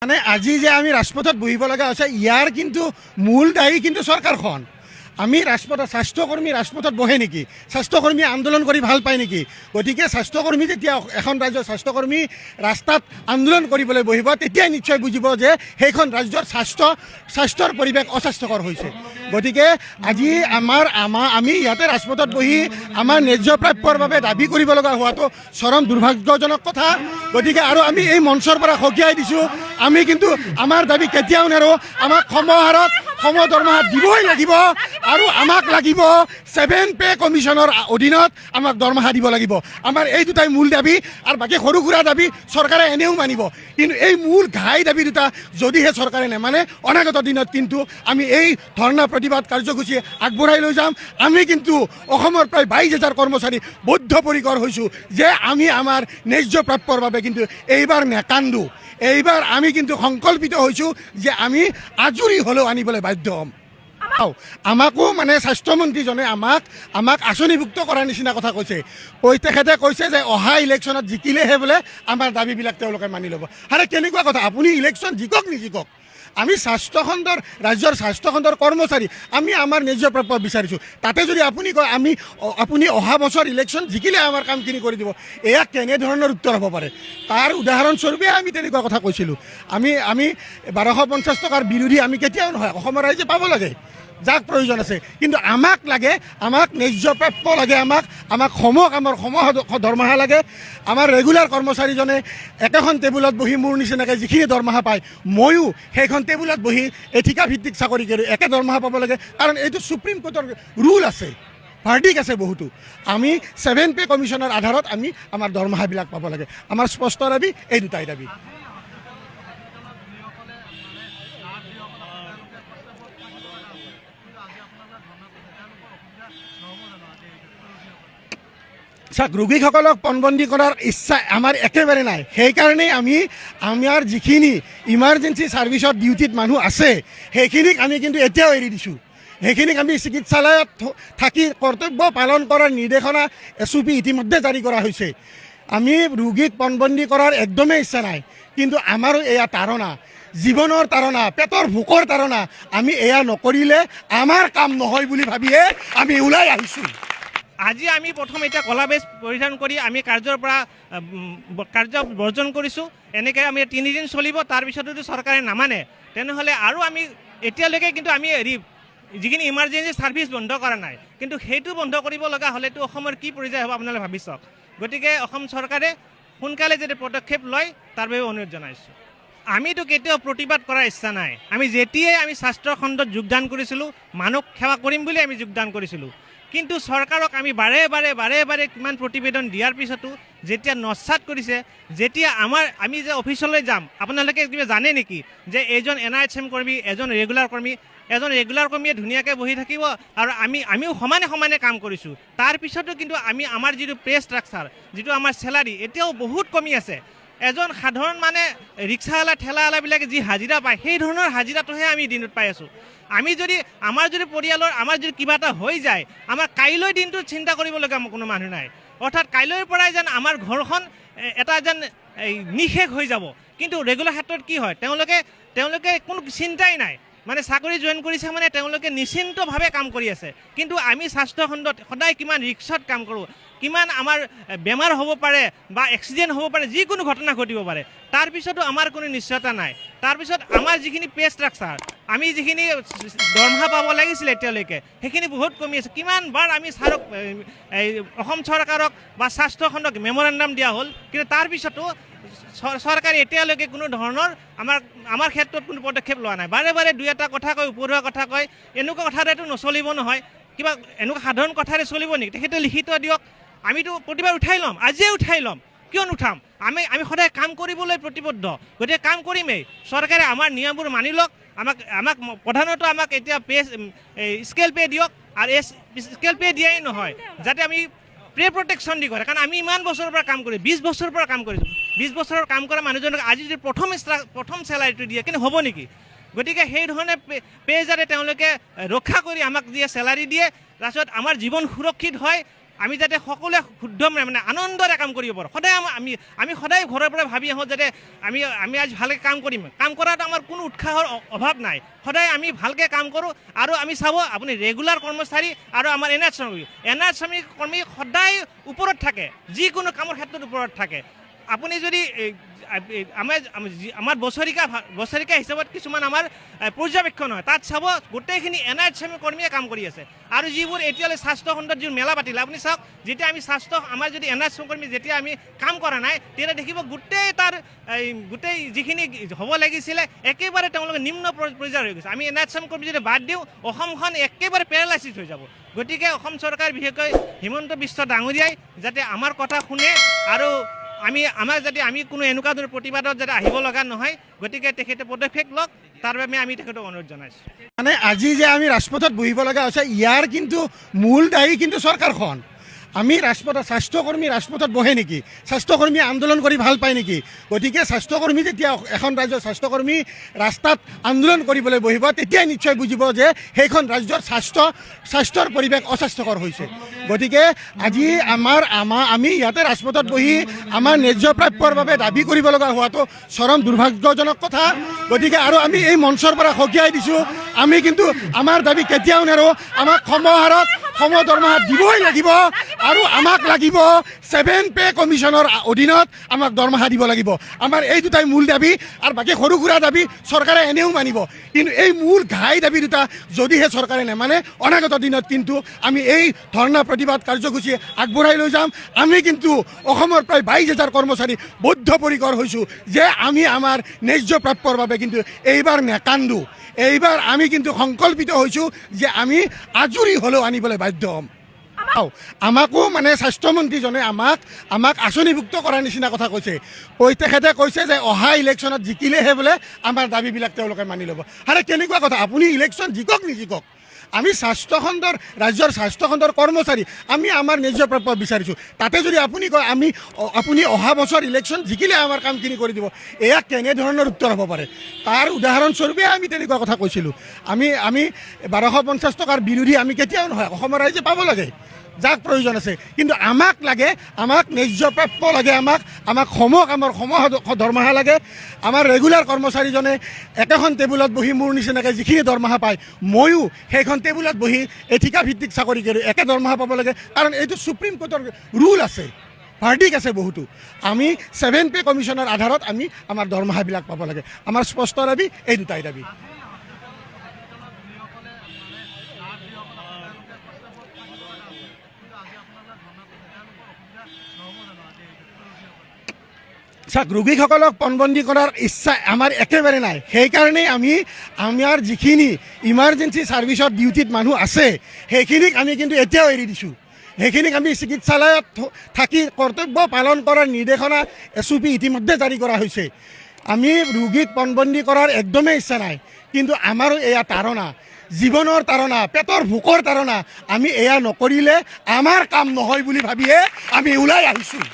মানে আজি যে আমি ৰাজপথত বহিব লগা হৈছে ইয়াৰ কিন্তু মূল দায়ী কিন্তু চৰকাৰখন। আমি ৰাজপথত স্বাস্থ্যকৰ্মী ৰাজপথত বহে নেকি? স্বাস্থ্যকৰ্মী আন্দোলন কৰি ভাল পায় নেকি? গতিকে স্বাস্থ্যকৰ্মী যেতিয়া এখন ৰাজ্যৰ স্বাস্থ্যকৰ্মী ৰাস্তাত আন্দোলন কৰিবলৈ বহিব তেতিয়াই নিশ্চয় বুজিব যে সেইখন ৰাজ্যৰ স্বাস্থ্যৰ পৰিৱেশ অস্বাস্থ্যকৰ হৈছে। গতিকে আজি আমি ইয়াতে ৰাজপথত বহি আমাৰ ন্যায্য প্ৰাপ্যৰ বাবে দাবী কৰিব লগা হোৱাটো চৰম দুৰ্ভাগ্যজনক কথা। গতিকে আৰু আমি এই মঞ্চৰ পৰা সকীয়াই দিছোঁ, আমি কিন্তু আমাৰ দাবী কেতিয়াও নেৰোঁ। আমাক সমহাৰত দৰমহা দিবই লাগিব আৰু আমাক লাগিব 7 পে কমিশ্যনৰ অধীনত আমাক দৰমহা দিব লাগিব। আমাৰ এই দুটাই মূল দাবী আৰু বাকী সৰু সুৰা দাবী চৰকাৰে এনেও মানিব, কিন্তু এই মূল ঘাই দাবী দুটা যদিহে চৰকাৰে নেমানে অনাগত দিনত কিন্তু আমি এই ধৰ্ণা প্ৰতিবাদ কাৰ্যসূচী আগবঢ়াই লৈ যাম। আমি কিন্তু অসমৰ প্ৰায় 22,000 কৰ্মচাৰী বদ্ধপৰিকৰ হৈছোঁ যে আমি আমাৰ ন্যায্য প্ৰাপ্যৰ বাবে কিন্তু এইবাৰ নেকান্দো। এইবাৰ আমি কিন্তু সংকল্পিত হৈছোঁ যে আমি আজৰি হ'লেও আনিবলৈ বাধ্য হ'ম। আমাকো মানে স্বাস্থ্যমন্ত্ৰীজনে আমাক আঁচনিভুক্ত কৰাৰ নিচিনা কথা কৈছে। তেখেতে কৈছে যে অহা ইলেকশ্যনত জিকিলেহে বোলে আমাৰ দাবীবিলাক তেওঁলোকে মানি ল'ব। আৰে কেনেকুৱা কথা? আপুনি ইলেকশ্যন জিকক নিজিকক, আমি স্বাস্থ্যখণ্ডৰ ৰাজ্যৰ স্বাস্থ্যখণ্ডৰ কৰ্মচাৰী, আমি আমাৰ ন্যায্য প্ৰাপ্য বিচাৰিছোঁ। তাতে যদি আপুনি কয় আপুনি অহা বছৰ ইলেকশ্যন জিকিলে আমাৰ কামখিনি কৰি দিব, এয়া কেনেধৰণৰ উত্তৰ হ'ব পাৰে? তাৰ উদাহৰণস্বৰূপে আমি তেনেকুৱা কথা কৈছিলোঁ। আমি 1250 টকাৰ বিৰোধী আমি কেতিয়াও নহয়, অসমৰ ৰাইজে পাব লাগে যাক প্ৰয়োজন আছে, কিন্তু আমাক লাগে, আমাক ন্যায্য প্ৰাপ্য লাগে, আমাক আমাৰ দৰমহা লাগে। আমাৰ ৰেগুলাৰ কৰ্মচাৰীজনে একেখন টেবুলত বহি মোৰ নিচিনাকৈ যিখিনি দৰমহা পায় ময়ো সেইখন টেবুলত বহি এই ঠিকাভিত্তিক চাকৰি কৰি একে দৰমহা পাব লাগে, কাৰণ এইটো সুপ্ৰিম কোৰ্টৰ ৰুল আছে, ভাৰ্ডিক আছে বহুতো। আমি 7 পে কমিশ্যনৰ আধাৰত আমি আমাৰ দৰমহাবিলাক পাব লাগে। আমাৰ স্পষ্ট দাবী এই দুটাই দাবী। চাওক, ৰোগীসকলক পণবন্দী কৰাৰ ইচ্ছা আমাৰ একেবাৰে নাই। সেইকাৰণেই আমি আমাৰ যিখিনি ইমাৰ্জেঞ্চি ছাৰ্ভিচত ডিউটিত মানুহ আছে সেইখিনিক আমি কিন্তু এতিয়াও এৰি দিছোঁ। সেইখিনিক আমি চিকিৎসালয়ত থাকি কৰ্তব্য পালন কৰাৰ নিৰ্দেশনা SOP ইতিমধ্যে জাৰি কৰা হৈছে। আমি ৰোগীক পণবন্দী কৰাৰ একদমেই ইচ্ছা নাই, কিন্তু আমাৰো এয়া তাৰণা, জীৱনৰ তাৰণা, পেটৰ ভোকৰ তাৰণা। আমি এয়া নকৰিলে আমাৰ কাম নহয় বুলি ভাবিয়ে আমি ওলাই আহিছোঁ। আজি আমি প্ৰথম এতিয়া কলা বেজ পৰিধান কৰি আমি কাৰ্য বৰ্জন কৰিছোঁ। এনেকৈ আমি 3 দিন চলিব, তাৰপিছতো যদি চৰকাৰে নামানে তেনেহ'লে আৰু আমি এতিয়ালৈকে কিন্তু আমি যিখিনি ইমাৰ্জেঞ্চি ছাৰ্ভিচ বন্ধ কৰা নাই, কিন্তু সেইটো বন্ধ কৰিব লগা হ'লেতো অসমৰ কি পৰ্যায় হ'ব আপোনালোকে ভাবি চাওক। গতিকে অসম চৰকাৰে সোনকালে যদি পদক্ষেপ লয় তাৰ বাবে অনুৰোধ জনাইছোঁ। আমিতো কেতিয়াও প্ৰতিবাদ কৰাৰ ইচ্ছা নাই। আমি যেতিয়াই আমি স্বাস্থ্য খণ্ডত যোগদান কৰিছিলোঁ, মানুহ সেৱা কৰিম বুলি আমি যোগদান কৰিছিলোঁ, কিন্তু চৰকাৰক আমি বাৰে বাৰে কিমান প্ৰতিবেদন দিয়াৰ পিছতো যেতিয়া নস্যাৎ কৰিছে, যেতিয়া আমি যে অফিচলৈ যাম, আপোনালোকে কিবা জানে নেকি যে এজন NRHM কৰ্মী, এজন ৰেগুলাৰ কৰ্মীয়ে ধুনীয়াকৈ বহি থাকিব আৰু আমিও সমানে কাম কৰিছোঁ। তাৰপিছতো কিন্তু আমাৰ যিটো পে ষ্ট্ৰাকচাৰ, যিটো আমাৰ চেলাৰী এতিয়াও বহুত কমি আছে। এজন সাধাৰণ মানে ৰিক্সাৱালা ঠেলাৱালাবিলাকে যি হাজিৰা পায় সেই ধৰণৰ হাজিৰাটোহে আমি দিনটোত পাই আছোঁ। আমাৰ যদি পৰিয়ালৰ যদি কিবা এটা হৈ যায়, আমাৰ কাইলৈ দিনটোত চিন্তা কৰিবলগীয়া কোনো মানুহ নাই। অৰ্থাৎ কাইলৈৰ পৰাই যেন আমাৰ ঘৰখন এটা যেন নিশেষ হৈ যাব। কিন্তু ৰেগুলাৰ ক্ষেত্ৰত কি হয়, তেওঁলোকে কোনো চিন্তাই নাই, মানে চাকৰি জইন কৰিছে মানে তেওঁলোকে নিশ্চিন্তভাৱে কাম কৰি আছে। কিন্তু আমি স্বাস্থ্যখণ্ডত সদায় কিমান ৰিক্সত কাম কৰোঁ, কিমান আমাৰ বেমাৰ হ'ব পাৰে বা এক্সিডেণ্ট হ'ব পাৰে, যিকোনো ঘটনা ঘটিব পাৰে, তাৰপিছতো আমাৰ কোনো নিশ্চয়তা নাই। তাৰপিছত আমাৰ যিখিনি পে ষ্ট্ৰাকচাৰ, আমি যিখিনি দৰমহা পাব লাগিছিলে এতিয়ালৈকে সেইখিনি বহুত কমি আছে। কিমানবাৰ আমি অসম চৰকাৰক বা স্বাস্থ্যখণ্ডক মেমৰেণ্ডাম দিয়া হ'ল, কিন্তু তাৰপিছতো চৰকাৰে এতিয়ালৈকে কোনো ধৰণৰ আমাৰ ক্ষেত্ৰত কোনো পদক্ষেপ লোৱা নাই। বাৰে 2-এটা কথা কয়, উপৰুৱা কথা কয়। এনেকুৱা কথাৰেতো নচলিব নহয়, কিবা এনেকুৱা সাধাৰণ কথাৰে চলিব নেকি? তেখেতে লিখিত দিয়ক, আমিতো প্ৰতিবাদ উঠাই ল'ম, আজিয়ে উঠাই ল'ম। কিয় নুঠাম? আমি সদায় কাম কৰিবলৈ প্ৰতিবদ্ধ, গতিকে কাম কৰিমেই। চৰকাৰে আমাৰ নিয়মবোৰ মানি লওক। আমাক প্ৰধানতঃ আমাক এতিয়া স্কেল পে দিয়ক, আৰু স্কেল পে দিয়াই নহয়, যাতে আমি পে প্ৰটেকশ্যন দি কৰে। কাৰণ আমি ইমান বছৰৰ পৰা কাম কৰি 20 বছৰৰ পৰা কাম কৰিছোঁ। 20 বছৰৰ কাম কৰা মানুহজনক আজি যদি প্ৰথম চেলাৰীটো দিয়ে কিন্তু হ'ব নেকি? গতিকে সেই ধৰণে পে যাতে তেওঁলোকে ৰক্ষা কৰি আমাক দিয়ে, চেলাৰী দিয়ে, তাৰপিছত আমাৰ জীৱন সুৰক্ষিত হয়, আমি যাতে সকলোৱে শুদ্ধ মানে আনন্দৰে কাম কৰিব পাৰোঁ। সদায় আমি সদায় ঘৰৰ পৰা ভাবি আহোঁ যাতে আমি আজি ভালকৈ কাম কৰিম। কাম কৰাত আমাৰ কোনো উৎসাহৰ অভাৱ নাই। সদায় আমি ভালকৈ কাম কৰোঁ আৰু আমি চাব আপুনি ৰেগুলাৰ কৰ্মচাৰী আৰু আমাৰ এনআৰ শ্ৰমিক কৰ্মী সদায় ওপৰত থাকে, যিকোনো কামৰ ক্ষেত্ৰত ওপৰত থাকে। আপুনি যদি আমাৰ বছৰিকা হিচাপত কিছুমান আমাৰ পৰ্যবেক্ষণ হয়, তাত চাব গোটেইখিনি এনআৰ শ্ৰমিক কৰ্মীয়ে কাম কৰি আছে। আৰু যিবোৰ এতিয়ালৈ স্বাস্থ্য খণ্ডত যিবোৰ মেলা পাতিলে আপুনি চাওক, যেতিয়া আমি আমাৰ যদি এনআৰ শ্ৰমিক কৰ্মী যেতিয়া আমি কাম কৰা নাই, তেতিয়া দেখিব গোটেই যিখিনি হ'ব লাগিছিলে একেবাৰে তেওঁলোকে নিম্ন পৰ্যায়ৰ হৈ গৈছে। আমি এনআৰ শ্ৰমিক কৰ্মী যদি বাদ দিওঁ, অসমখন একেবাৰে পেৰালাইচিছ হৈ যাব। গতিকে অসম চৰকাৰ বিশেষকৈ হিমন্ত বিশ্ব ডাঙৰীয়াই যাতে আমাৰ কথা শুনে আৰু আমি কোনো এনেকুৱা ধৰণৰ প্ৰতিবাদত যাতে আহিব লগা নহয়, গতিকে তেখেতে পদক্ষেপ লওক, তাৰ বাবে আমি তেখেতক অনুৰোধ জনাইছোঁ। মানে আজি যে আমি ৰাজপথত বহিব লগা হৈছে, ইয়াৰ কিন্তু মূল দায়ী কিন্তু চৰকাৰখন। আমি স্বাস্থ্যকৰ্মী ৰাজপথত বহে নেকি? স্বাস্থ্যকৰ্মী আন্দোলন কৰি ভাল পায় নেকি? গতিকে স্বাস্থ্যকৰ্মী যেতিয়া এখন ৰাজ্যৰ স্বাস্থ্যকৰ্মী ৰাস্তাত আন্দোলন কৰিবলৈ বহিব, তেতিয়াই নিশ্চয় বুজিব যে সেইখন ৰাজ্যৰ স্বাস্থ্যৰ পৰিৱেশ অস্বাস্থ্যকৰ হৈছে। গতিকে আজি আমি ইয়াতে ৰাজপথত বহি আমাৰ ন্যায্য প্ৰাপ্যৰ বাবে দাবী কৰিব লগা হোৱাটো চৰম দুৰ্ভাগ্যজনক কথা। গতিকে আৰু আমি এই মঞ্চৰ পৰা সকীয়াই দিছোঁ, আমি কিন্তু আমাৰ দাবী কেতিয়াও নেৰোঁ। আমাক সম দৰমহা দিবই লাগিব আৰু আমাক লাগিব 7 পে কমিশ্যনৰ অধীনত আমাক দৰমহা দিব লাগিব। আমাৰ এই দুটাই মূল দাবী, আৰু বাকী সৰু সুৰা দাবী চৰকাৰে এনেও মানিব। কিন্তু এই মূল ঘাই দাবী দুটা যদিহে চৰকাৰে নেমানে, অনাগত দিনত কিন্তু আমি এই ধৰ্ণা প্ৰতিবাদ কাৰ্যসূচী আগবঢ়াই লৈ যাম। আমি কিন্তু অসমৰ প্ৰায় 22,000 কৰ্মচাৰী বদ্ধপৰিকৰ হৈছোঁ যে আমি আমাৰ ন্যায্য প্ৰাপ্যৰ বাবে কিন্তু এইবাৰ নেকান্দো। এইবাৰ আমি কিন্তু সংকল্পিত হৈছোঁ যে আমি আজৰি হ'লেও আনিবলৈ বাধ্য হ'ম। আমাকো মানে স্বাস্থ্যমন্ত্ৰীজনে আমাক আঁচনিভুক্ত কৰাৰ নিচিনা কথা কৈছে। তেখেতে কৈছে যে অহা ইলেকশ্যনত জিকিলেহে বোলে আমাৰ দাবীবিলাক তেওঁলোকে মানি ল'ব। আৰে কেনেকুৱা কথা? আপুনি ইলেকশ্যন জিকক নিজিকক, আমি ৰাজ্যৰ স্বাস্থ্যখণ্ডৰ কৰ্মচাৰী, আমি আমাৰ ন্যায্য প্ৰাপ্য বিচাৰিছোঁ। তাতে যদি আপুনি কয় আপুনি অহা বছৰ ইলেকশ্যন জিকিলে আমাৰ কামখিনি কৰি দিব, এয়া কেনেধৰণৰ উত্তৰ হ'ব পাৰে? তাৰ উদাহৰণস্বৰূপে আমি তেনেকুৱা কথা কৈছিলোঁ। আমি 1250 টকাৰ বিৰোধী আমি কেতিয়াও নহয়। অসমৰ ৰাইজে পাব লাগে যাক প্ৰয়োজন আছে, কিন্তু আমাক ন্যায্য প্ৰাপ্য লাগে, আমাক সম দৰমহা লাগে। আমাৰ ৰেগুলাৰ কৰ্মচাৰীজনে একেখন টেবুলত বহি মোৰ নিচিনাকৈ যিখিনি দৰমহা পায়, ময়ো সেইখন টেবুলত বহি এই ঠিকাভিত্তিক চাকৰি কৰি একে দৰমহা পাব লাগে। কাৰণ এইটো সুপ্ৰিম কোৰ্টৰ ৰুল আছে, ভাৰ্ডিক আছে বহুতো। আমি 7 পে কমিশ্যনৰ আধাৰত আমি আমাৰ দৰমহাবিলাক পাব লাগে। আমাৰ স্পষ্ট দাবী এই দুটাই দাবী। চাওক, ৰোগীসকলক পণবন্দী কৰাৰ ইচ্ছা আমাৰ একেবাৰে নাই। সেইকাৰণেই আমাৰ যিখিনি ইমাৰ্জেঞ্চি ছাৰ্ভিচত ডিউটিত মানুহ আছে, সেইখিনিক আমি কিন্তু এতিয়াও এৰি দিছোঁ। সেইখিনিক আমি চিকিৎসালয়ত থাকি কৰ্তব্য পালন কৰাৰ নিৰ্দেশনা SOP ইতিমধ্যে জাৰি কৰা হৈছে। আমি ৰোগীক পণবন্দী কৰাৰ একদমেই ইচ্ছা নাই, কিন্তু আমাৰো এয়া তাৰণা, জীৱনৰ তাৰণা, পেটৰ ভোকৰ তাৰণা। আমি এয়া নকৰিলে আমাৰ কাম নহয় বুলি ভাবিয়ে আমি ওলাই আহিছোঁ।